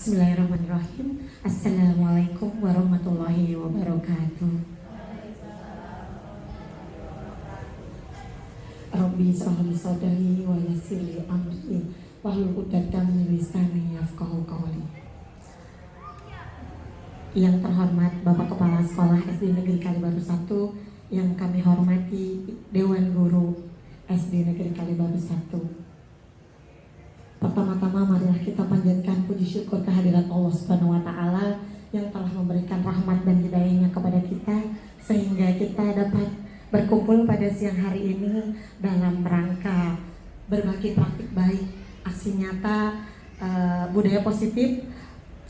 Bismillahirrahmanirrahim. Assalamualaikum warahmatullahi wabarakatuh. Rabbi shrah li sadri wa yassir li amri wahlul 'uqdatam min lisani yafqahu qawli. Yang terhormat Bapak Kepala Sekolah SD Negeri Kalibaru 1, yang kami hormati Dewan Guru SD Negeri Kalibaru 1. Pertama-tama marilah kita panjatkan puji syukur kehadirat Allah Subhanahu wa taala yang telah memberikan rahmat dan hidayahnya kepada kita sehingga kita dapat berkumpul pada siang hari ini dalam rangka berbagi praktik baik, aksi nyata, budaya positif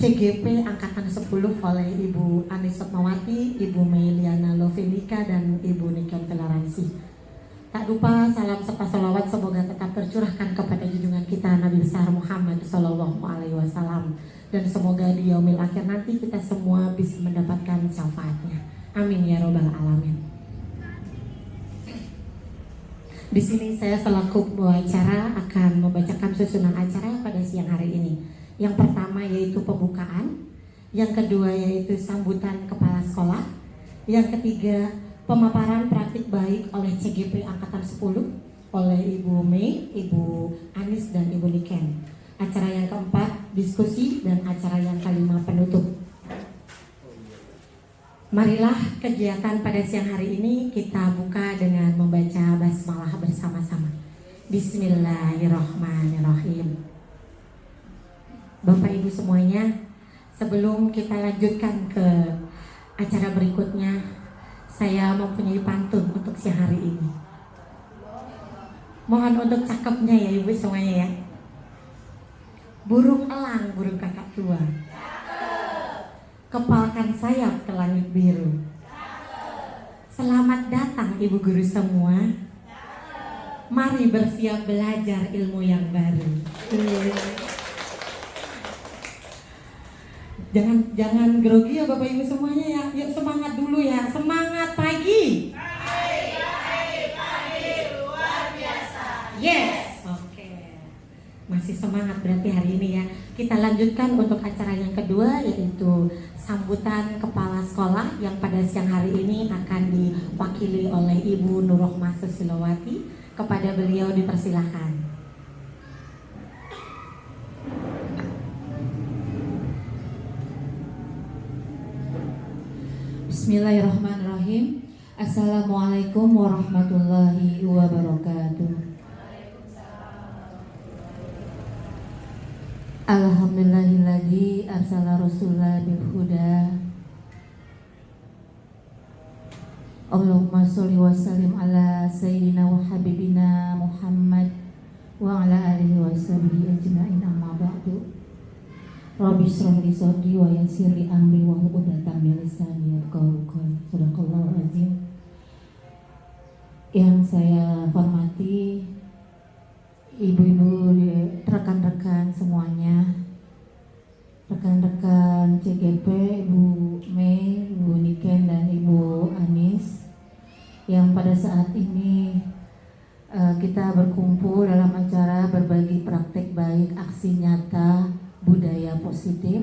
CGP Angkatan 10 oleh Ibu Anis Sukmawati, Ibu Meiliana Lovenika, dan Ibu Niken Toleransi. Tak lupa salam serta salawat semoga tetap tercurahkan kepada junjungan kita Nabi besar Muhammad Sallallahu Alaihi Wasallam, dan semoga di yaumil akhir nanti kita semua bisa mendapatkan syafaatnya. Amin ya robbal alamin. Di sini saya selaku pembawa acara akan membacakan susunan acara pada siang hari ini. Yang pertama yaitu pembukaan, yang kedua yaitu sambutan kepala sekolah, yang ketiga pemaparan praktik baik oleh CGP Angkatan 10 oleh Ibu Mei, Ibu Anis, dan Ibu Niken. Acara yang keempat diskusi, dan acara yang kelima penutup. Marilah kegiatan pada siang hari ini kita buka dengan membaca basmalah bersama-sama. Bismillahirrahmanirrahim. Bapak Ibu semuanya, sebelum kita lanjutkan ke acara berikutnya, saya mempunyai pantun untuk siang hari ini. Mohon untuk cakepnya ya Ibu semuanya ya. Burung elang, burung kakak tua, kepalkan sayap ke langit biru. Selamat datang Ibu guru semua. Mari bersiap belajar ilmu yang baru. Jangan grogi ya Bapak Ibu semuanya ya. Yuk semangat dulu ya. Semangat pagi. Pagi luar biasa. Yes. Oke. Masih semangat berarti hari ini ya. Kita lanjutkan untuk acara yang kedua yaitu sambutan kepala sekolah yang pada siang hari ini akan diwakili oleh Ibu Nurrohmah Sussilowati. Kepada beliau dipersilahkan. Bismillahirrahmanirrahim. Assalamualaikum warahmatullahi wabarakatuh. Alhamdulillahilladzi arsala rasulah bil huda. Allahumma sholli wa sallim ala sayyidina wa habibina Muhammad wa ala alihi wa sahbihi ajma'in, amma ba'du. Rabbi shrah li sadri wa yassir li amri wa hlul 'uqdatam min lisani yafqahu qawli. Shadaqallahu azim. Yang saya hormati ibu-ibu, rekan-rekan semuanya, rekan-rekan CGP, Ibu Mei, Ibu Niken, dan Ibu Anis, yang pada saat ini kita berkumpul dalam acara berbagi praktek baik, aksi nyata, budaya positif.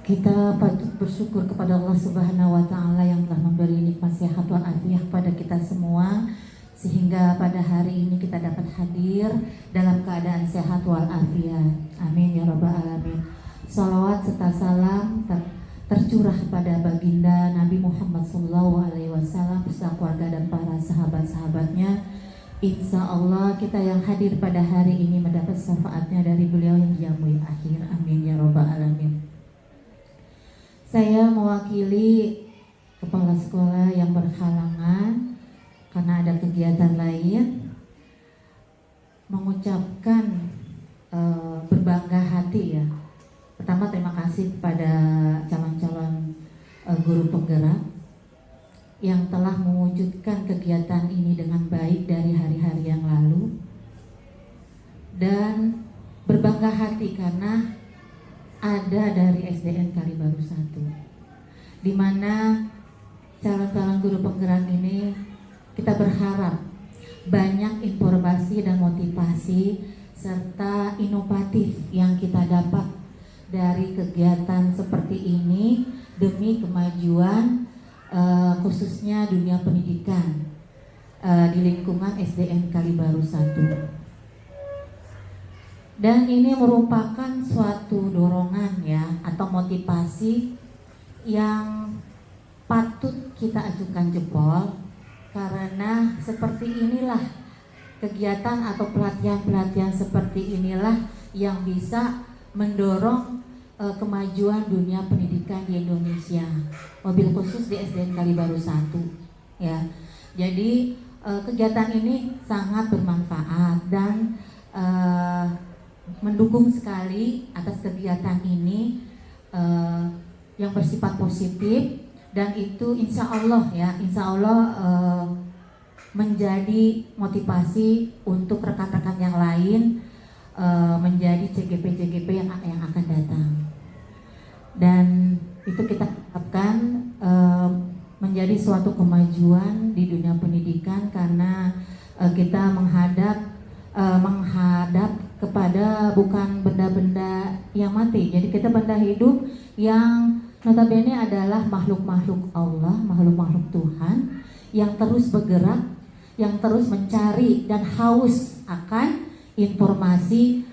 Kita patut bersyukur kepada Allah Subhanahu wa taala yang telah memberi nikmat sehat wal afiah pada kita semua, sehingga pada hari ini kita dapat hadir dalam keadaan sehat wal afiat. Amin ya rabbal alamin. Salawat serta salam tercurah pada baginda Nabi Muhammad SAW beserta keluarga dan para sahabat-sahabatnya. Insya Allah kita yang hadir pada hari ini mendapat syafaatnya dari beliau yang diamui akhir. Amin ya rabbal alamin. Saya mewakili kepala sekolah yang berhalangan karena ada kegiatan lain, mengucapkan berbangga hati ya. Pertama terima kasih kepada calon-calon guru penggerak yang telah mewujudkan kegiatan ini dengan baik dari hari-hari yang lalu, dan berbangga hati karena ada dari SDN Kalibaru 1, di mana calon-calon guru penggerak ini kita berharap banyak informasi dan motivasi serta inovatif yang kita dapat dari kegiatan seperti ini demi kemajuan khususnya dunia pendidikan di lingkungan SDN Kalibaru 1. Dan ini merupakan suatu dorongan ya atau motivasi yang patut kita ajukan jempol, karena seperti inilah kegiatan atau pelatihan-pelatihan seperti inilah yang bisa mendorong kemajuan dunia pendidikan di Indonesia, wabil khusus di SDN Kalibaru 1 ya. Jadi kegiatan ini sangat bermanfaat dan mendukung sekali atas kegiatan ini yang bersifat positif, dan itu insya Allah menjadi motivasi untuk rekan-rekan yang lain menjadi CGP yang akan datang, dan itu kita harapkan menjadi suatu kemajuan di dunia pendidikan, karena kita menghadap kepada bukan benda-benda yang mati. Jadi kita benda hidup yang notabene adalah makhluk-makhluk Allah, makhluk-makhluk Tuhan yang terus bergerak, yang terus mencari dan haus akan informasi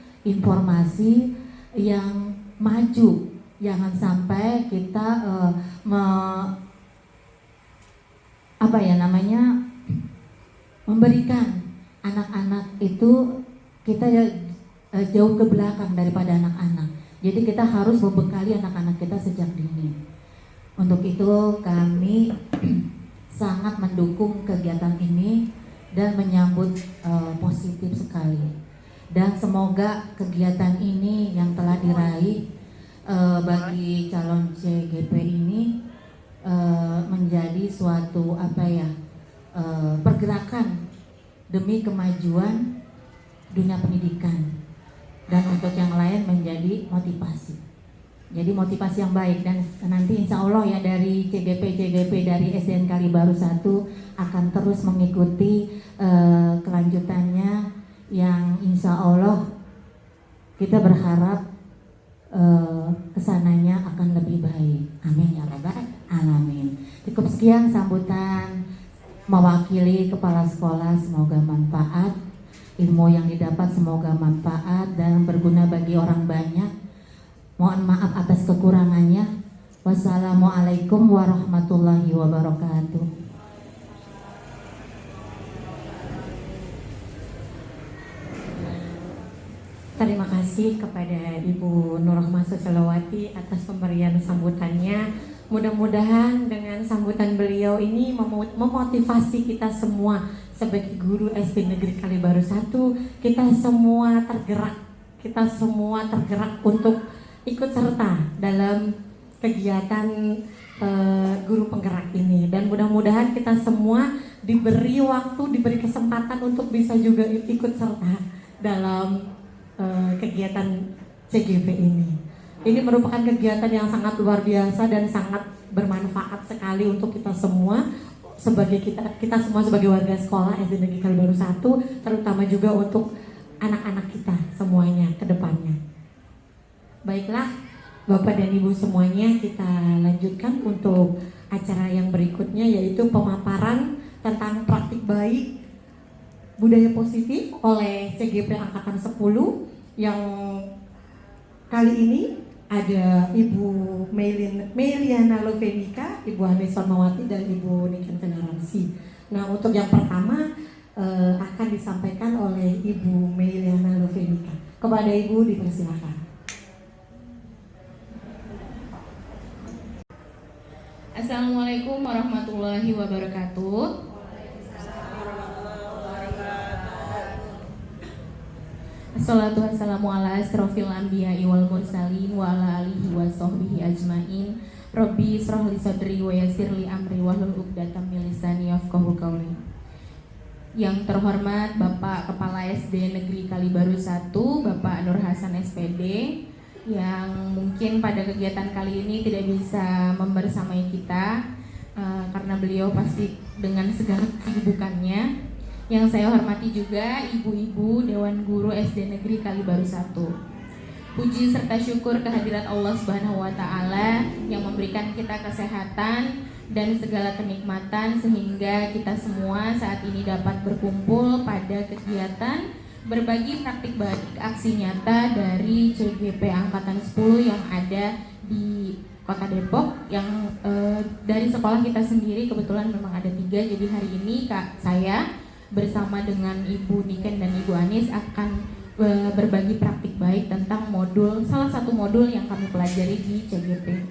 yang maju. Jangan sampai kita memberikan anak-anak itu kita jauh ke belakang daripada anak-anak. Jadi kita harus membekali anak-anak kita sejak dini. Untuk itu kami sangat mendukung kegiatan ini dan menyambut positif sekali. Dan semoga kegiatan ini yang telah diraih bagi calon CGP ini menjadi suatu pergerakan demi kemajuan dunia pendidikan, dan untuk yang lain menjadi motivasi. Jadi motivasi yang baik, dan nanti insya Allah ya dari CGP dari SDN Kalibaru 1 akan terus mengikuti kelanjutannya yang insya Allah kita berharap kesananya akan lebih baik. Amin ya rabbal alamin. Cukup sekian sambutan mewakili kepala sekolah, semoga manfaat. Ilmu yang didapat semoga manfaat dan berguna bagi orang banyak. Mohon maaf atas kekurangannya. Wassalamualaikum warahmatullahi wabarakatuh. Terima kasih kepada Ibu Nur Rahmah Susilowati atas pemberian sambutannya. Mudah-mudahan dengan sambutan beliau ini memotivasi kita semua sebagai guru SD Negeri Kalibaru 1. Kita semua tergerak untuk ikut serta dalam kegiatan guru penggerak ini, dan mudah-mudahan kita semua diberi waktu, diberi kesempatan untuk bisa juga ikut serta dalam kegiatan CGP ini. Ini merupakan kegiatan yang sangat luar biasa dan sangat bermanfaat sekali untuk kita semua kita semua sebagai warga sekolah SD Negeri Kalibaru 1, terutama juga untuk anak-anak kita semuanya ke depannya. Baiklah, Bapak dan Ibu semuanya, kita lanjutkan untuk acara yang berikutnya, yaitu pemaparan tentang praktik baik budaya positif oleh CGP Angkatan 10 yang kali ini ada Ibu Meliana Lovenika, Ibu Anissa Mawati, dan Ibu Niken Toleransi. Nah, untuk yang pertama akan disampaikan oleh Ibu Meliana Lovenika. Kepada Ibu dipersilakan. Assalamualaikum warahmatullahi wabarakatuh. Assalatu wassalamu ala asrofil anbiya'i wal mursalin wa ala alihi wa sahbihi ajmain. Rabbi israh li sadri wa yassir li amri wahlul 'uqdatam min lisani yafqahu qawli. Yang terhormat Bapak Kepala SD Negeri Kalibaru 1, Bapak Nur Hasan SPD, yang mungkin pada kegiatan kali ini tidak bisa membersamai kita karena beliau pasti dengan segala kesibukannya. Yang saya hormati juga ibu-ibu Dewan Guru SD Negeri Kalibaru 1. Puji serta syukur kehadirat Allah Subhanahu wa taala yang memberikan kita kesehatan dan segala kenikmatan sehingga kita semua saat ini dapat berkumpul pada kegiatan berbagi praktik baik aksi nyata dari CGP Angkatan 10 yang ada di Kota Depok, yang dari sekolah kita sendiri kebetulan memang ada 3. Jadi hari ini saya bersama dengan Ibu Niken dan Ibu Anis akan berbagi praktik baik tentang salah satu modul yang kami pelajari di CGP.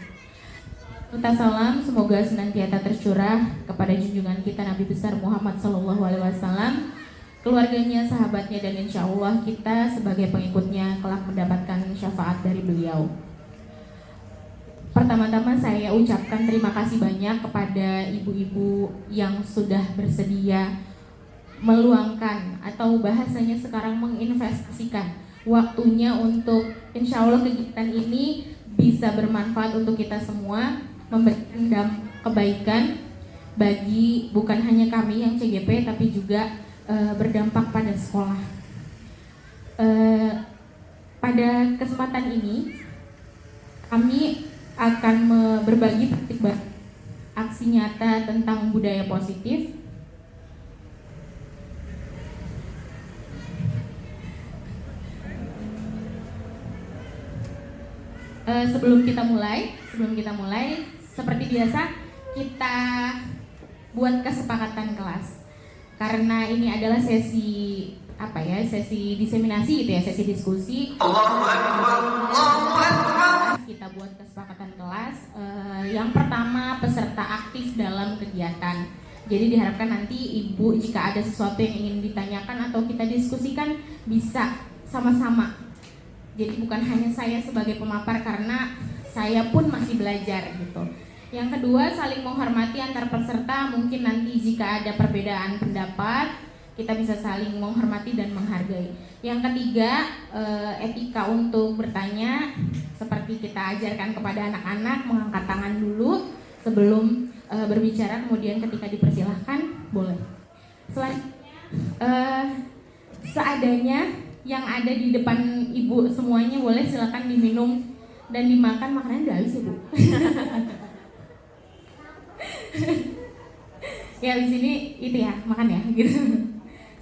Salam semoga senantiasa tercurah kepada junjungan kita Nabi besar Muhammad SAW, keluarganya, sahabatnya, dan insya Allah kita sebagai pengikutnya kelak mendapatkan syafaat dari beliau. Pertama-tama saya ucapkan terima kasih banyak kepada ibu-ibu yang sudah bersedia meluangkan atau bahasanya sekarang menginvestasikan waktunya untuk insya Allah kegiatan ini bisa bermanfaat untuk kita semua, memberikan kebaikan bagi bukan hanya kami yang CGP tapi juga berdampak pada sekolah. Pada kesempatan ini kami akan berbagi praktik baik aksi nyata tentang budaya positif. Sebelum kita mulai, seperti biasa kita buat kesepakatan kelas. Karena ini adalah sesi sesi diseminasi gitu ya, sesi diskusi. Kita buat kesepakatan kelas. Yang pertama, peserta aktif dalam kegiatan. Jadi diharapkan nanti Ibu jika ada sesuatu yang ingin ditanyakan atau kita diskusikan bisa sama-sama. Jadi bukan hanya saya sebagai pemapar karena saya pun masih belajar gitu. Yang kedua, saling menghormati antar peserta. Mungkin nanti jika ada perbedaan pendapat, kita bisa saling menghormati dan menghargai. Yang ketiga, etika untuk bertanya. Seperti kita ajarkan kepada anak-anak, mengangkat tangan dulu sebelum berbicara. Kemudian ketika dipersilahkan, boleh. Selanjutnya, seadanya yang ada di depan Ibu semuanya boleh silakan diminum dan dimakan. Makanan udah habis Ibu. Ya di sini itu ya makan ya gitu.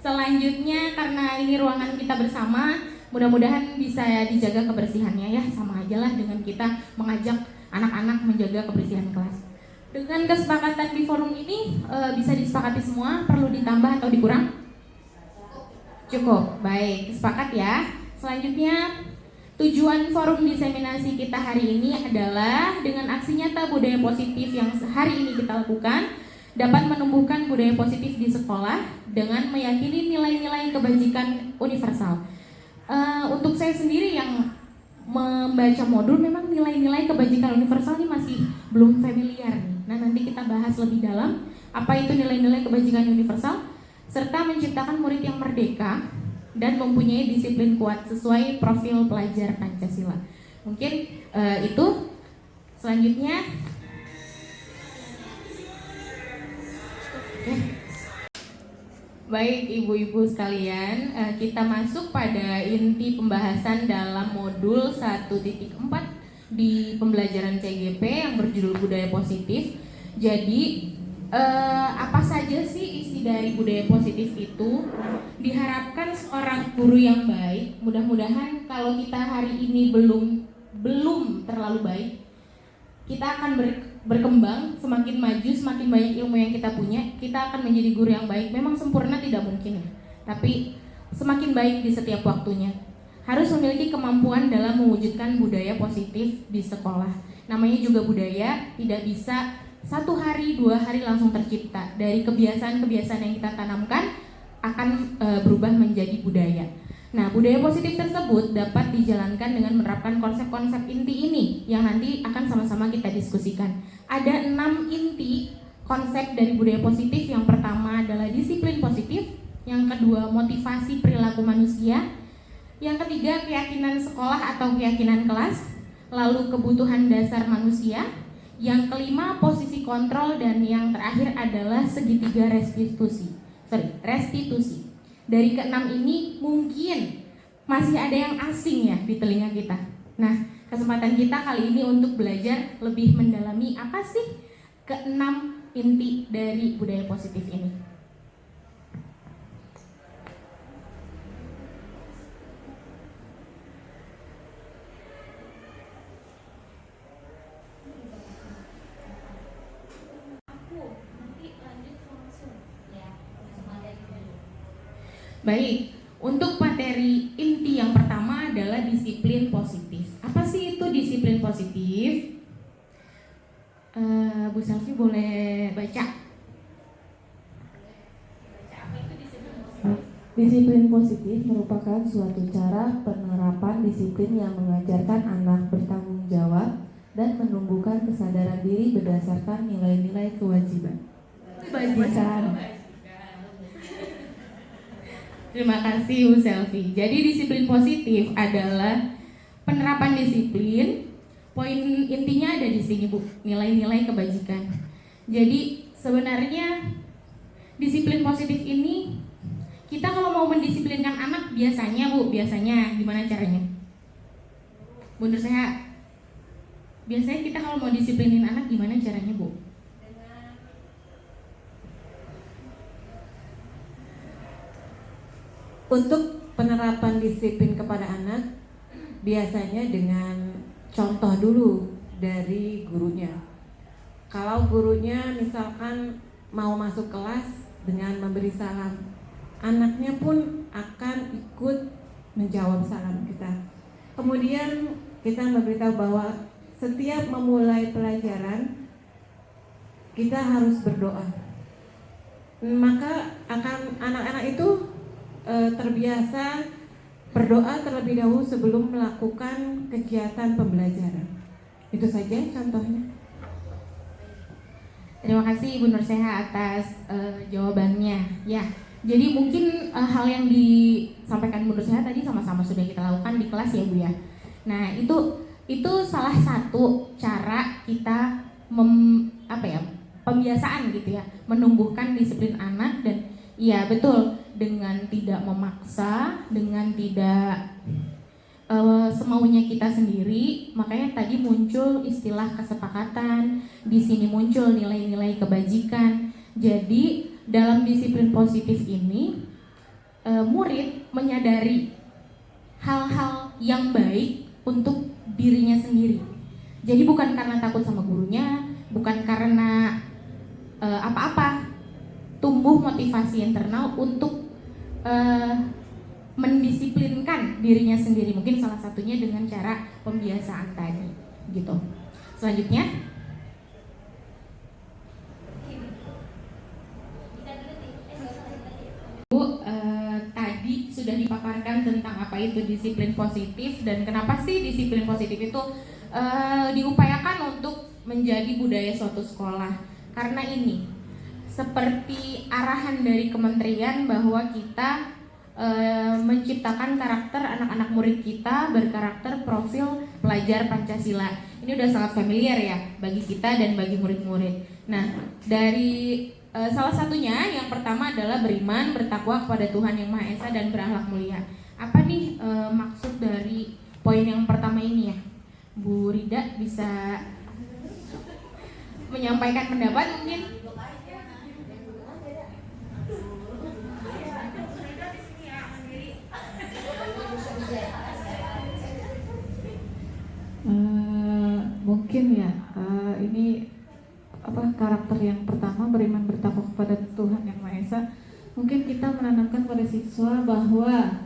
Selanjutnya karena ini ruangan kita bersama, mudah-mudahan bisa dijaga kebersihannya ya, sama aja lah dengan kita mengajak anak-anak menjaga kebersihan kelas. Dengan kesepakatan di forum ini bisa disepakati semua, perlu ditambah atau dikurang? Cukup, baik, sepakat ya. Selanjutnya, tujuan forum diseminasi kita hari ini adalah dengan aksi nyata budaya positif yang hari ini kita lakukan dapat menumbuhkan budaya positif di sekolah dengan meyakini nilai-nilai kebajikan universal. Untuk saya sendiri yang membaca modul, memang nilai-nilai kebajikan universal ini masih belum familiar nih. Nah, nanti kita bahas lebih dalam apa itu nilai-nilai kebajikan universal, serta menciptakan murid yang merdeka dan mempunyai disiplin kuat sesuai profil pelajar Pancasila. Mungkin itu. Selanjutnya, baik ibu-ibu sekalian, kita masuk pada inti pembahasan dalam modul 1.4 di pembelajaran CGP yang berjudul budaya positif. Jadi apa saja sih isi dari budaya positif itu? Diharapkan seorang guru yang baik, mudah-mudahan kalau kita hari ini belum terlalu baik, kita akan berkembang, semakin maju, semakin banyak ilmu yang kita punya, kita akan menjadi guru yang baik. Memang sempurna tidak mungkin ya, tapi semakin baik di setiap waktunya. Harus memiliki kemampuan dalam mewujudkan budaya positif di sekolah. Namanya juga budaya, tidak bisa 1 hari, 2 hari langsung tercipta. Dari kebiasaan-kebiasaan yang kita tanamkan akan berubah menjadi budaya. Nah, budaya positif tersebut dapat dijalankan dengan menerapkan konsep-konsep inti ini yang nanti akan sama-sama kita diskusikan. Ada 6 inti konsep dari budaya positif. Yang pertama adalah disiplin positif, yang kedua motivasi perilaku manusia, yang ketiga keyakinan sekolah atau keyakinan kelas, lalu kebutuhan dasar manusia, yang kelima posisi kontrol, dan yang terakhir adalah segitiga restitusi. restitusi. Dari keenam ini mungkin masih ada yang asing ya di telinga kita. Nah, kesempatan kita kali ini untuk belajar lebih mendalami apa sih keenam inti dari budaya positif ini. Baik, untuk materi inti yang pertama adalah disiplin positif. Apa sih itu disiplin positif? Bu Selvi boleh baca? Apa itu disiplin positif? Disiplin positif merupakan suatu cara penerapan disiplin yang mengajarkan anak bertanggung jawab dan menumbuhkan kesadaran diri berdasarkan nilai-nilai kewajiban. Terima kasih Bu Selvi. Jadi disiplin positif adalah penerapan disiplin. Poin intinya ada di sini Bu, nilai-nilai kebajikan. Jadi sebenarnya disiplin positif ini kita kalau mau mendisiplinkan anak biasanya gimana caranya? Bunda saya biasanya kita kalau mau disiplinin anak gimana caranya Bu? Untuk penerapan disiplin kepada anak biasanya dengan contoh dulu dari gurunya. Kalau gurunya misalkan mau masuk kelas dengan memberi salam, anaknya pun akan ikut menjawab salam kita. Kemudian kita memberitahu bahwa setiap memulai pelajaran kita harus berdoa. Maka akan anak-anak itu terbiasa berdoa terlebih dahulu sebelum melakukan kegiatan pembelajaran. Itu saja contohnya. Terima kasih Ibu Nurseha atas jawabannya. Ya, jadi mungkin hal yang disampaikan Ibu Nurseha tadi sama-sama sudah kita lakukan di kelas ya Bu ya. Nah itu salah satu cara kita pembiasaan gitu ya, menumbuhkan disiplin anak. Dan iya betul, dengan tidak memaksa, dengan tidak semaunya kita sendiri. Makanya tadi muncul istilah kesepakatan, di sini muncul nilai-nilai kebajikan. Jadi dalam disiplin positif ini murid menyadari hal-hal yang baik untuk dirinya sendiri. Jadi bukan karena takut sama gurunya, bukan karena apa-apa, tumbuh motivasi internal untuk mendisiplinkan dirinya sendiri. Mungkin salah satunya dengan cara pembiasaan tadi, gitu. Selanjutnya, Bu, tadi sudah dipaparkan tentang apa itu disiplin positif dan kenapa sih disiplin positif itu diupayakan untuk menjadi budaya suatu sekolah. Karena ini seperti arahan dari kementerian bahwa kita menciptakan karakter anak-anak murid kita berkarakter profil pelajar Pancasila. Ini udah sangat familiar ya bagi kita dan bagi murid-murid. Nah, dari salah satunya yang pertama adalah beriman, bertakwa kepada Tuhan Yang Maha Esa dan berakhlak mulia. Apa nih maksud dari poin yang pertama ini ya? Bu Rida bisa menyampaikan pendapat mungkin? Mungkin ya ini karakter yang pertama, beriman bertakwa kepada Tuhan Yang Maha Esa. Mungkin kita menanamkan pada siswa bahwa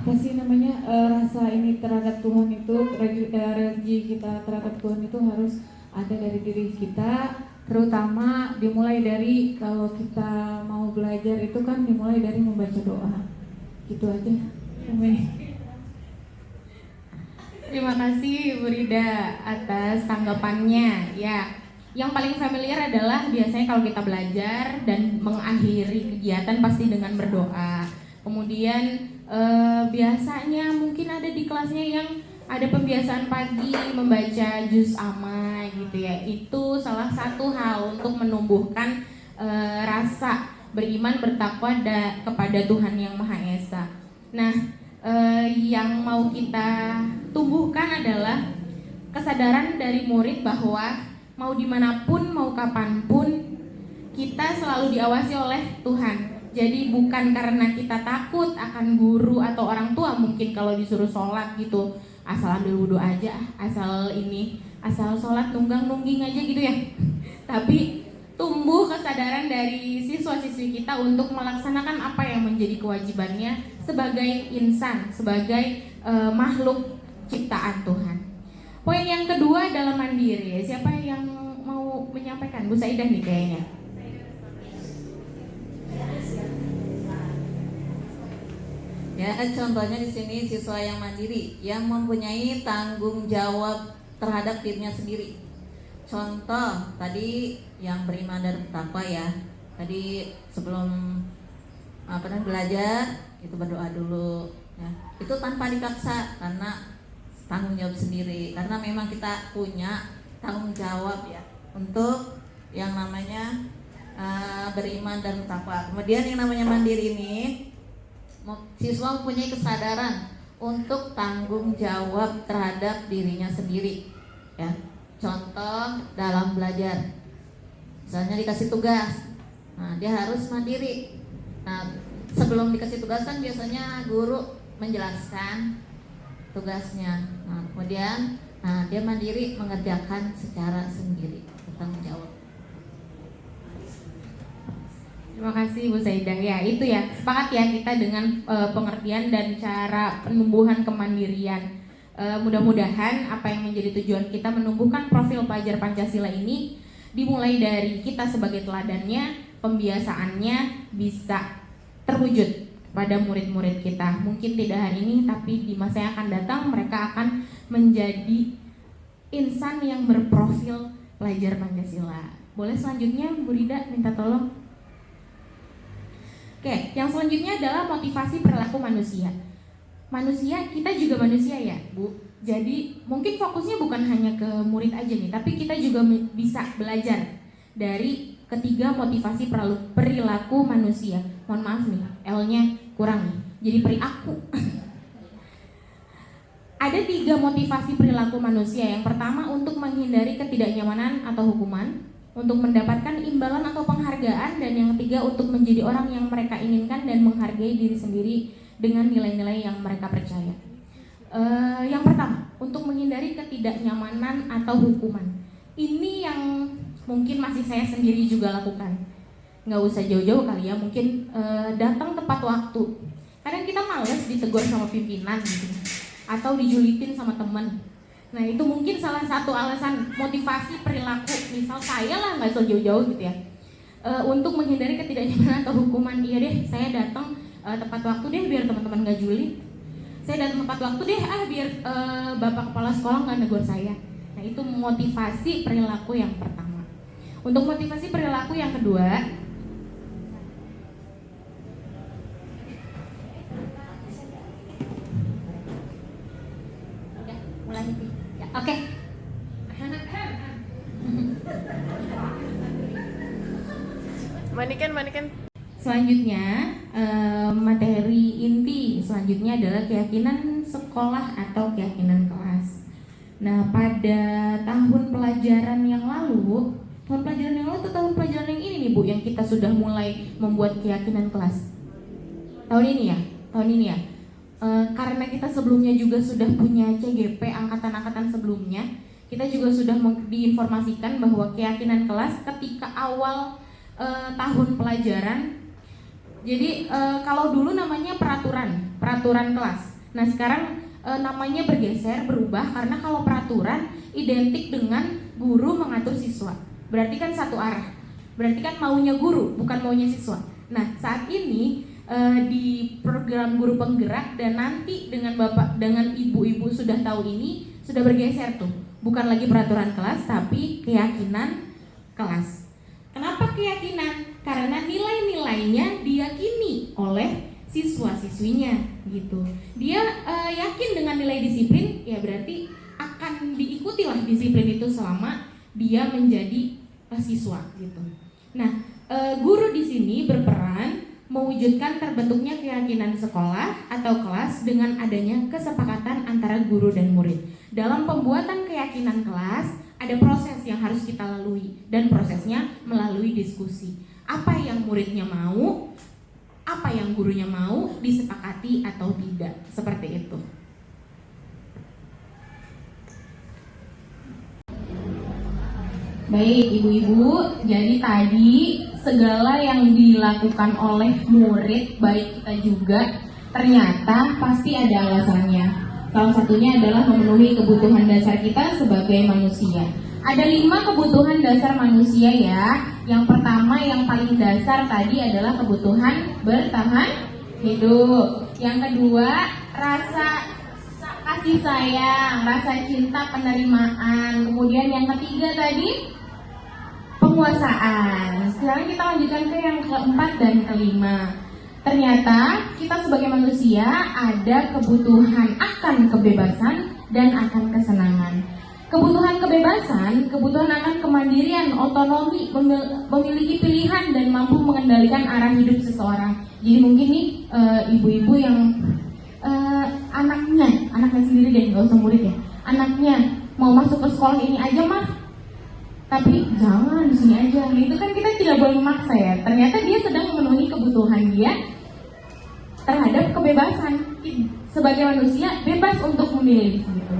rasa ini terhadap Tuhan itu, religi kita terhadap Tuhan itu harus ada dari diri kita, terutama dimulai dari kalau kita mau belajar itu kan dimulai dari membaca doa. Gitu aja. Amin. Terima kasih Bu Rida atas tanggapannya. Ya, yang paling familiar adalah biasanya kalau kita belajar dan mengakhiri kegiatan pasti dengan berdoa. Kemudian biasanya mungkin ada di kelasnya yang ada pembiasaan pagi membaca juz amma gitu ya. Itu salah satu hal untuk menumbuhkan rasa beriman bertakwa kepada Tuhan yang Maha Esa. Nah, yang mau kita tumbuhkan adalah kesadaran dari murid bahwa mau dimanapun, mau kapanpun, kita selalu diawasi oleh Tuhan. Jadi bukan karena kita takut akan guru atau orang tua, mungkin kalau disuruh sholat gitu, asal ambil wudhu aja, asal sholat nunggang-nungging aja gitu ya. Tapi tumbuh kesadaran dari siswa-siswi kita untuk melaksanakan apa yang menjadi kewajibannya sebagai insan, sebagai makhluk ciptaan Tuhan. Poin yang kedua adalah mandiri. Siapa yang mau menyampaikan? Bu Saidah nih kayaknya. Ya, contohnya di sini siswa yang mandiri yang mempunyai tanggung jawab terhadap dirinya sendiri. Contoh tadi yang beriman dan bertakwa ya. Tadi sebelum belajar itu berdoa dulu ya. Itu tanpa dipaksa karena tanggung jawab sendiri. Karena memang kita punya tanggung jawab ya untuk yang namanya beriman dan bertakwa. Kemudian yang namanya mandiri ini, siswa mempunyai kesadaran untuk tanggung jawab terhadap dirinya sendiri ya. Contoh dalam belajar, misalnya dikasih tugas, nah dia harus mandiri. Nah sebelum dikasih tugas kan biasanya guru menjelaskan tugasnya, nah kemudian dia mandiri mengerjakan secara sendiri, bertanggung jawab. Terima kasih Bu Saidah. Ya itu ya, sepakat ya kita dengan pengertian dan cara penumbuhan kemandirian. Mudah-mudahan apa yang menjadi tujuan kita menumbuhkan profil pelajar Pancasila ini dimulai dari kita sebagai teladannya, pembiasaannya bisa terwujud pada murid-murid kita. Mungkin tidak hari ini, tapi di masa yang akan datang mereka akan menjadi insan yang berprofil pelajar Pancasila. Boleh selanjutnya Bu Rida minta tolong. Oke, yang selanjutnya adalah motivasi perilaku manusia. Manusia, kita juga manusia ya, Bu. Jadi mungkin fokusnya bukan hanya ke murid aja nih, tapi kita juga bisa belajar dari ketiga motivasi perilaku manusia. Mohon maaf nih, L-nya kurang nih. Jadi perilaku. Ada 3 motivasi perilaku manusia. Yang pertama untuk menghindari ketidaknyamanan atau hukuman, untuk mendapatkan imbalan atau penghargaan, dan yang ketiga untuk menjadi orang yang mereka inginkan dan menghargai diri sendiri dengan nilai-nilai yang mereka percaya. Yang pertama, untuk menghindari ketidaknyamanan atau hukuman. Ini yang mungkin masih saya sendiri juga lakukan. Nggak usah jauh-jauh kali ya, mungkin datang tepat waktu. Kadang kita males ditegur sama pimpinan gitu, atau dijulitin sama teman. Nah itu mungkin salah satu alasan motivasi perilaku. Misal saya lah, nggak usah jauh-jauh gitu ya, untuk menghindari ketidaknyamanan atau hukuman. Iya deh, saya datang tepat waktu deh biar teman-teman nggak julid. Saya datang tepat waktu deh biar bapak kepala sekolah nggak negur saya. Nah itu motivasi perilaku yang pertama. Untuk motivasi perilaku yang kedua, mulai ya, oke. Manikan. Selanjutnya materi inti selanjutnya adalah keyakinan sekolah atau keyakinan kelas. Nah pada tahun pelajaran yang lalu atau tahun pelajaran yang ini nih Bu, yang kita sudah mulai membuat keyakinan kelas. Tahun ini ya. Karena kita sebelumnya juga sudah punya CGP angkatan-angkatan sebelumnya, kita juga sudah diinformasikan bahwa keyakinan kelas ketika awal tahun pelajaran. Jadi kalau dulu namanya peraturan kelas. Nah sekarang namanya berubah karena kalau peraturan identik dengan guru mengatur siswa. Berarti kan satu arah. Berarti kan maunya guru, bukan maunya siswa. Nah saat ini di program guru penggerak dan nanti dengan bapak dengan ibu-ibu sudah tahu ini, sudah bergeser tuh. Bukan lagi peraturan kelas tapi keyakinan kelas. Kenapa keyakinan? Karena nilai-nilainya diyakini oleh siswa-siswinya gitu. Dia yakin dengan nilai disiplin, ya berarti akan diikutilah disiplin itu selama dia menjadi siswa gitu. Nah, guru di sini berperan mewujudkan terbentuknya keyakinan sekolah atau kelas dengan adanya kesepakatan antara guru dan murid. Dalam pembuatan keyakinan kelas, ada proses yang harus kita lalui dan prosesnya melalui diskusi. Apa yang muridnya mau, apa yang gurunya mau, disepakati atau tidak, seperti itu. Baik ibu-ibu, jadi tadi segala yang dilakukan oleh murid, baik kita juga, ternyata pasti ada alasannya. Salah satunya adalah memenuhi kebutuhan dasar kita sebagai manusia. Ada 5 kebutuhan dasar manusia ya. Yang pertama yang paling dasar tadi adalah kebutuhan bertahan hidup. Yang kedua, rasa kasih sayang, rasa cinta, penerimaan. Kemudian yang ketiga tadi, penguasaan. Sekarang kita lanjutkan ke yang keempat dan kelima. Ternyata kita sebagai manusia ada kebutuhan akan kebebasan dan akan kesenangan. Kebutuhan kebebasan, kebutuhan akan kemandirian, otonomi, memiliki pilihan dan mampu mengendalikan arah hidup seseorang. Jadi mungkin nih ibu-ibu yang anaknya sendiri deh, nggak usah murid ya. Anaknya mau masuk ke sekolah ini aja mah, tapi jangan di sini aja. Itu kan kita tidak boleh memaksa ya. Ternyata dia sedang memenuhi kebutuhan dia terhadap kebebasan. Sebagai manusia bebas untuk memilih gitu.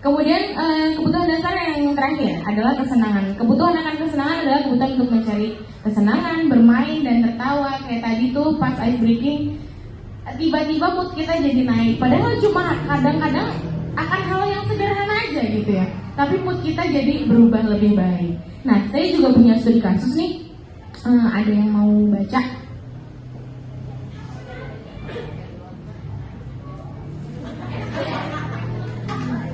Kemudian kebutuhan dasar yang terakhir adalah kesenangan. Kebutuhan akan kesenangan adalah kebutuhan untuk mencari kesenangan, bermain dan tertawa. Kayak tadi tuh pas ice breaking, tiba-tiba mood kita jadi naik. Padahal cuma kadang-kadang akan hal yang sederhana aja gitu ya. Tapi mood kita jadi berubah lebih baik. Nah, saya juga punya studi kasus nih. Ada yang mau baca?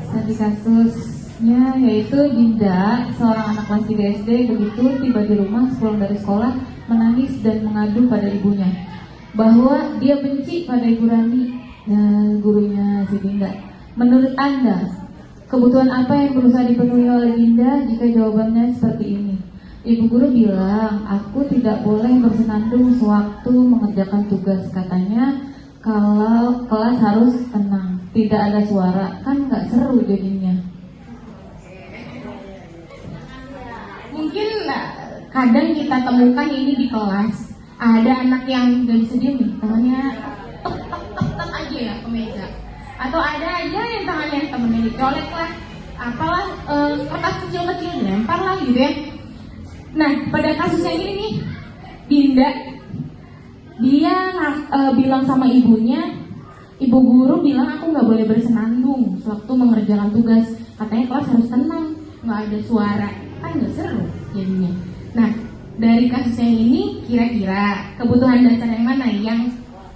Studi kasusnya yaitu Dinda, seorang anak kelas 3 SD, begitu tiba di rumah pulang dari sekolah menangis dan mengadu pada ibunya bahwa dia benci pada Ibu Rani, gurunya si Dinda. Menurut Anda, kebutuhan apa yang berusaha dipenuhi oleh Dinda jika jawabannya seperti ini? Ibu guru bilang, aku tidak boleh bersenandung sewaktu mengerjakan tugas. Katanya, kalau kelas harus tenang, tidak ada suara, kan nggak seru jadinya. Mungkin kadang kita temukan ini di kelas. Ada anak yang gak bisa diem nih, tangannya tek aja ya ke meja. Atau ada aja yang tangannya temennya dicolek lah, apalah kertas kecil-kecil dilempar lah gitu ya. Nah, pada kasusnya ini nih, Dinda dia bilang sama ibunya, ibu guru bilang aku nggak boleh bersenandung sewaktu mengerjakan tugas. Katanya kelas harus tenang, nggak ada suara, kan nggak seru jadinya. Nah, dari kasusnya ini kira-kira kebutuhan dasar yang mana yang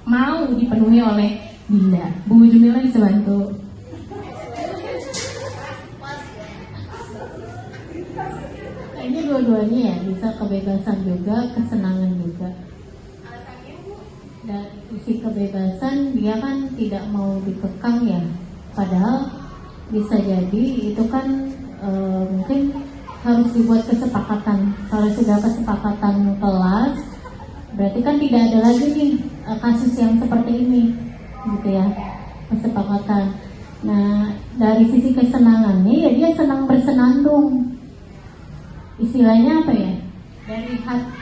mau dipenuhi oleh Dinda? Bu Jumila bisa bantu? Kayaknya dua-duanya ya, bisa kebebasan juga, kesenangan juga. Dan sisi kebebasan dia kan tidak mau dikekang ya, padahal bisa jadi itu kan mungkin harus dibuat kesepakatan. Kalau sudah kesepakatan kelas, berarti kan tidak ada lagi nih kasus yang seperti ini gitu ya, kesepakatan. Nah, dari sisi kesenangannya ya dia senang bersenandung, istilahnya apa ya,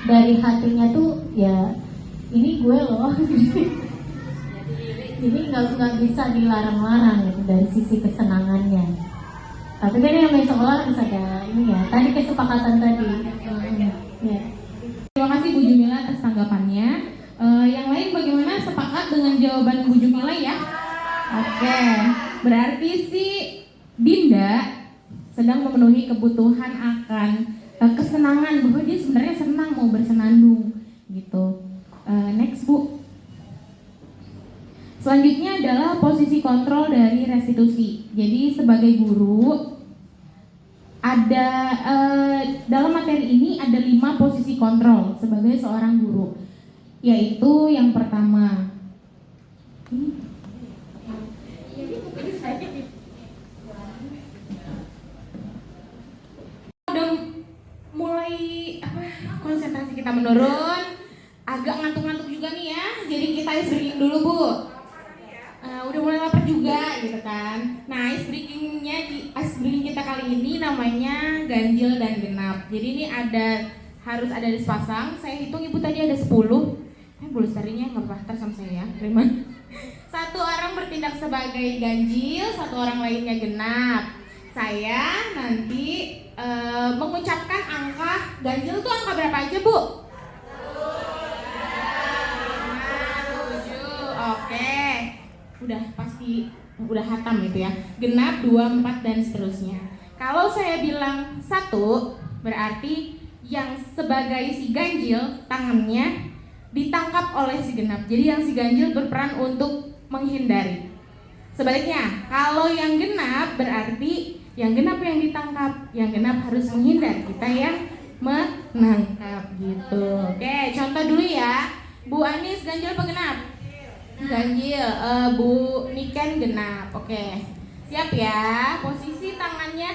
dari hatinya tuh ya ini gue loh. Jadi nggak bisa dilarang-larang gitu dari sisi kesenangannya. Tapi kan yang main sekolah harus ada ini ya, tadi kesepakatan tadi. Ya. Terima kasih Bu Jumila atas tanggapannya. Yang lain bagaimana, sepakat dengan jawaban Bu Jumila ya? Oke, berarti si Dinda sedang memenuhi kebutuhan akan kesenangan, bahwa dia sebenarnya senang mau bersenandung gitu. Next Bu. Selanjutnya adalah posisi kontrol dari restitusi. Jadi sebagai guru ada dalam materi ini ada 5 posisi kontrol sebagai seorang guru. Yaitu yang pertama, jadi kita ice breaking dulu Bu. Udah mulai lapar juga gitu kan. Nah ice breaking kita kali ini namanya ganjil dan genap. Jadi ini harus ada sepasang. Saya hitung ibu tadi ada 10. Bulu tarinya nggak apa-apa sama saya ya. Terima. Satu orang bertindak sebagai ganjil, satu orang lainnya genap. Saya nanti mengucapkan angka ganjil tuh angka berapa aja Bu? 7. Oke. Udah pasti udah hatam itu ya. Genap, 2, 4 dan seterusnya. Kalau saya bilang 1 berarti yang sebagai si ganjil tangannya ditangkap oleh si genap. Jadi yang si ganjil berperan untuk menghindari. Sebaliknya, kalau yang genap berarti yang genap yang ditangkap, yang genap harus menghindar, kita yang menangkap gitu. Oke, contoh dulu ya. Bu Anis ganjil apa genap? Ganjil. Bu Niken genap. Oke. Siap ya. Posisi tangannya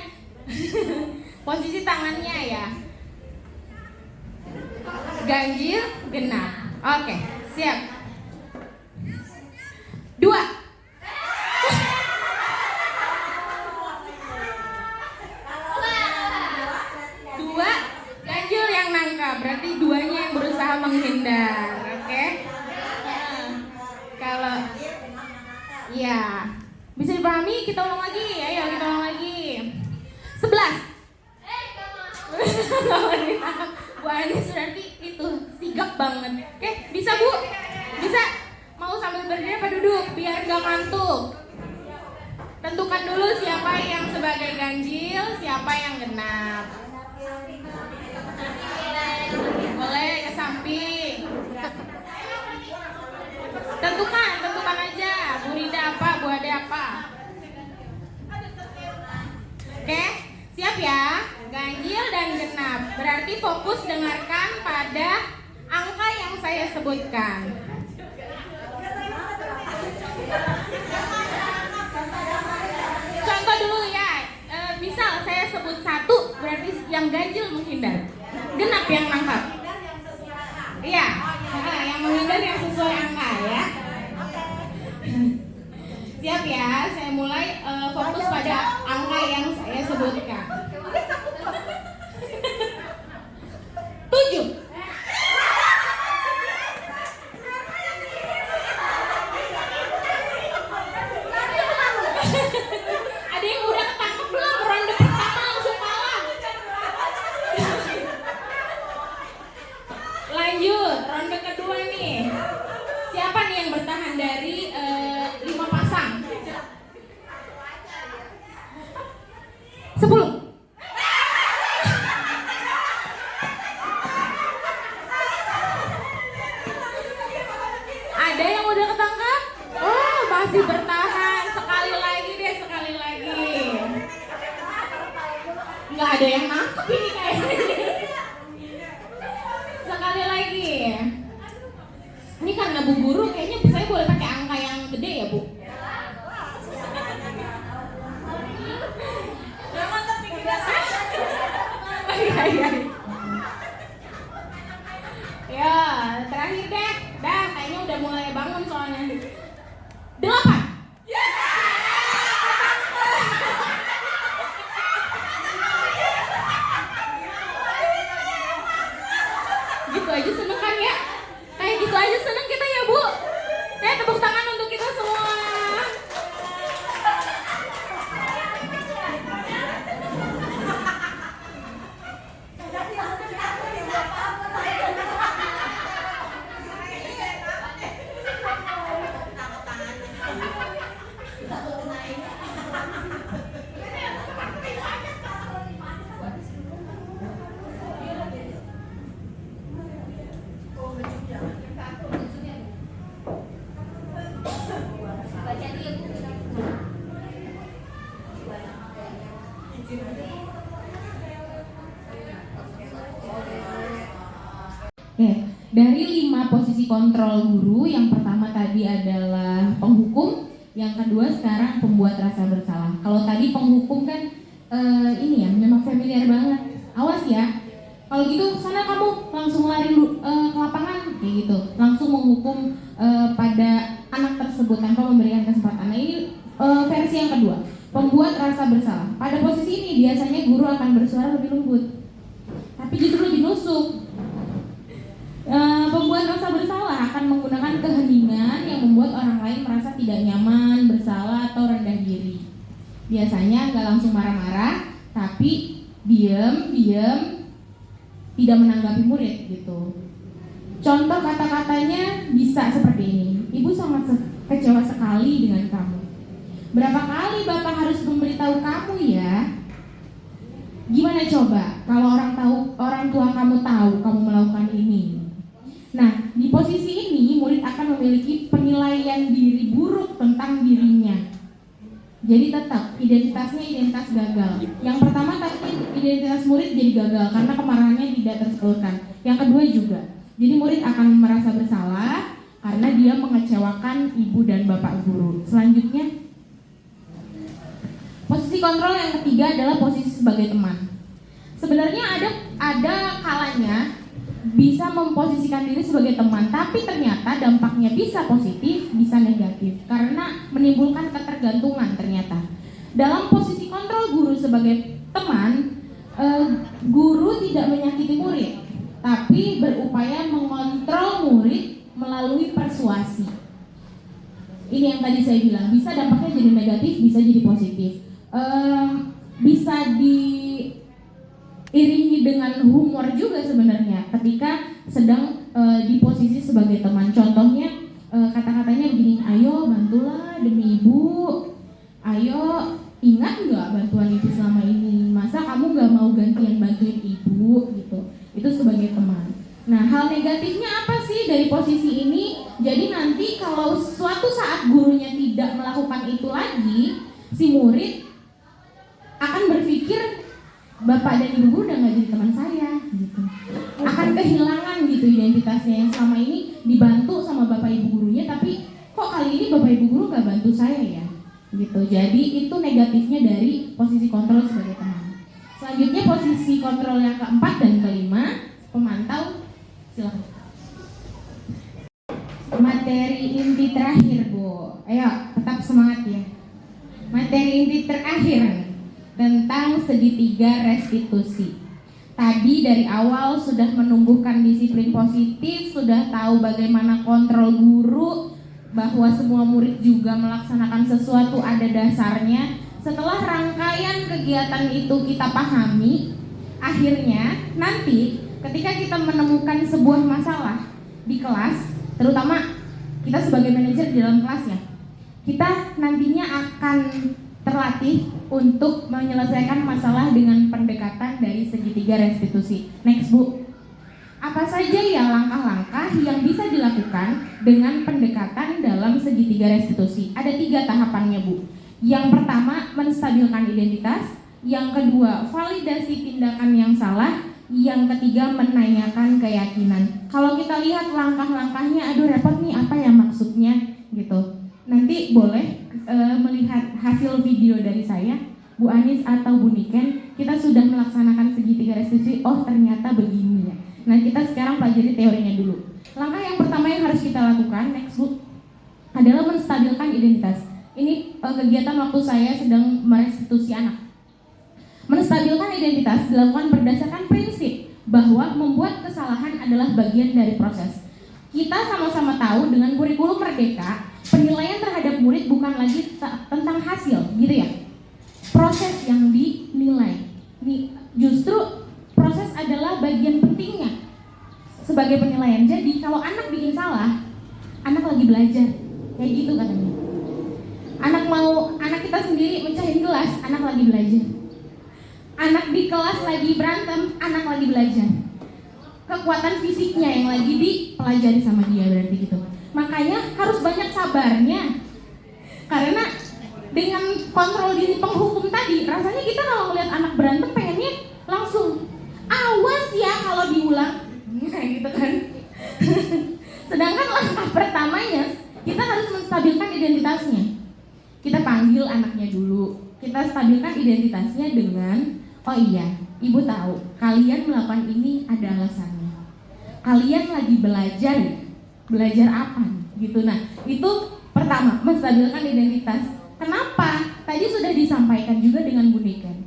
posisi tangannya ya. Ganjil, genap. Oke, siap. 2. 2 ganjil yang nangkap, berarti 2-nya yang berusaha menghindar. Oke. Kalau ya bisa dipahami, kita ulang lagi. Ayo kita ulang lagi. 11. Bu Anis berarti itu sigap banget. Oke, bisa Bu? Bisa? Mau sambil berdiri apa duduk? Biar gak ngantuk. Tentukan dulu siapa yang sebagai ganjil, siapa yang genap. Boleh ke samping. Tentukan aja. Bu Rida apa, Bu Ade apa. Oke, siap ya? Ganjil dan genap. Berarti fokus dengarkan pada angka yang saya sebutkan. Contoh dulu ya. Misal saya sebut 1, berarti yang ganjil menghindar. Genap yang nangkap. Iya, yang menghindar yang sesuai angka ya. Siap ya, saya mulai fokus pada angka yang saya sebutkan. 7. Ada yang udah ketangkep belum? Ronde pertama langsung kalah. Lanjut, ronde kedua nih. Siapa nih yang bertahan dari 5 pasang? 10. Ada yang udah ketangkap? Oh, masih bertahan. Sekali lagi deh, sekali lagi. Nggak ada yang nangkep ini kayaknya. Sekali lagi. Ini karena Bu Guru, kayaknya saya boleh pakai angka yang gede ya Bu? Iya. Ya, terakhir deh. Dah, kayaknya udah mulai bangun soalnya. 8. Gitu aja seneng kan ya? Kayak gitu aja seneng kita ya Bu. Tepuk tangan untuk kita semua. Oke, dari 5 posisi kontrol guru, yang pertama tadi adalah penghukum, yang kedua sekarang pembuat rasa bersalah. Kalau tadi penghukum kan ini ya memang familiar banget. Awas ya, Kalau gitu sana kamu langsung lari ke lapangan kayak gitu, langsung menghukum pada anak tersebut tanpa memberikan kesempatan. Nah ini versi yang kedua, pembuat rasa bersalah. Pada posisi ini biasanya guru akan bersuara lebih lembut, tapi justru lebih nusuk. Pembuat rasa bersalah akan menggunakan keheningan yang membuat orang lain merasa tidak nyaman, bersalah atau rendah diri. Biasanya nggak langsung marah-marah, tapi diam, tidak menanggapi murid gitu. Contoh kata-katanya bisa seperti ini. Ibu sangat kecewa sekali dengan kamu. Berapa kali Bapak harus memberitahu kamu ya? Gimana coba kalau orang tua kamu tahu kamu melakukan ini? Nah, di posisi ini murid akan memiliki penilaian diri buruk tentang dirinya. Jadi tetap identitasnya identitas gagal. Yang pertama tadi identitas murid jadi gagal karena kemarahannya tidak tersalurkan. Yang kedua juga, jadi murid akan merasa bersalah karena dia mengecewakan ibu dan bapak guru. Selanjutnya, posisi kontrol yang ketiga adalah posisi sebagai teman. Sebenarnya ada kalanya bisa memposisikan diri sebagai teman, tapi ternyata dampaknya bisa positif, bisa negatif karena menimbulkan ketergantungan ternyata. Dalam posisi kontrol guru sebagai teman, guru tidak menyakiti murid, tapi berupaya mengontrol murid melalui persuasi. Ini yang tadi saya bilang, bisa dampaknya jadi negatif, bisa jadi positif. Bisa diiringi dengan humor juga sebenarnya ketika sedang di posisi sebagai teman. Contohnya kata-katanya begini, ayo bantulah demi ibu, ayo ingat nggak bantuan ibu selama ini, masa kamu nggak mau gantian bantuin ibu gitu. Itu sebagai teman. Nah, hal negatifnya apa sih dari posisi ini? Jadi nanti kalau suatu saat gurunya tidak melakukan itu lagi, si murid akan berpikir bapak dan ibu guru udah nggak jadi teman saya gitu. Akan kehilangan gitu identitasnya yang selama ini dibantu sama bapak ibu gurunya, tapi kok kali ini bapak ibu guru nggak bantu saya ya gitu. Jadi itu negatifnya dari posisi kontrol sebagai teman. Selanjutnya posisi kontrol yang keempat dan kelima, pemantau. Silakan. Materi inti terakhir Bu, ayo tetap semangat ya. Materi inti terakhir tentang segitiga restitusi. Tadi dari awal sudah menumbuhkan disiplin positif, sudah tahu bagaimana kontrol guru, bahwa semua murid juga melaksanakan sesuatu ada dasarnya. Setelah rangkaian kegiatan itu kita pahami, akhirnya nanti ketika kita menemukan sebuah masalah di kelas, terutama kita sebagai manajer di dalam kelas ya, kita nantinya akan terlatih untuk menyelesaikan masalah dengan pendekatan dari segitiga restitusi. Next Bu. Apa saja ya langkah-langkah yang bisa dilakukan dengan pendekatan dalam segitiga restitusi? Ada 3 tahapannya Bu. Yang pertama, menstabilkan identitas. Yang kedua, validasi tindakan yang salah. Yang ketiga, menanyakan keyakinan. Kalau kita lihat langkah-langkahnya, aduh repot nih, apa ya maksudnya gitu. Nanti boleh melihat hasil video dari saya, Bu Anis atau Bu Niken. Kita sudah melaksanakan segitiga restitusi. Oh ternyata begini ya. Nah kita sekarang pelajari teorinya dulu. Langkah yang pertama yang harus kita lakukan, next Bu, adalah menstabilkan identitas. Ini kegiatan waktu saya sedang merestitusi anak. Menstabilkan identitas dilakukan berdasarkan prinsip bahwa membuat kesalahan adalah bagian dari proses. Kita sama-sama tahu dengan kurikulum Merdeka, penilaian terhadap murid bukan lagi tentang hasil, gitu ya. Proses yang dinilai. Justru proses adalah bagian pentingnya sebagai penilaian. Jadi kalau anak bikin salah, anak lagi belajar, kayak gitu katanya. Anak kita sendiri mencahin gelas, anak lagi belajar. Anak di kelas lagi berantem, anak lagi belajar. Kekuatan fisiknya yang lagi dipelajari sama dia berarti gitu. Makanya harus banyak sabarnya. Karena dengan kontrol diri penghukum tadi, rasanya kita kalau melihat anak berantem pengennya langsung awas ya kalau diulang, kayak gitu kan. Sedangkan langkah pertamanya kita harus menstabilkan identitasnya. Kita panggil anaknya dulu, kita stabilkan identitasnya dengan oh iya, Ibu tahu kalian melakukan ini ada alasannya. Kalian lagi belajar, belajar apa gitu. Nah, itu pertama, menstabilkan identitas. Kenapa? Tadi sudah disampaikan juga dengan Bu Niken.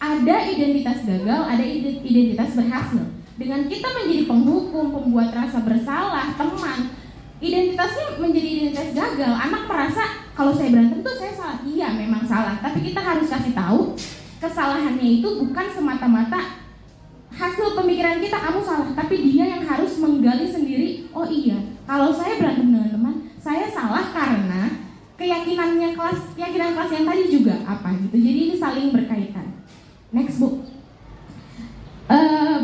Ada identitas gagal, ada identitas berhasil. Dengan kita menjadi penghukum, pembuat rasa bersalah, teman, identitasnya menjadi identitas gagal. Anak merasa kalau saya berantem tuh saya salah. Iya, memang salah. Tapi kita harus kasih tahu kesalahannya itu bukan semata-mata hasil pemikiran kita kamu salah, tapi dia yang harus menggali sendiri. Oh iya, kalau saya berantem dengan teman, saya salah karena keyakinan kelas yang tadi juga apa gitu. Jadi ini saling berkaitan. Next, Bu.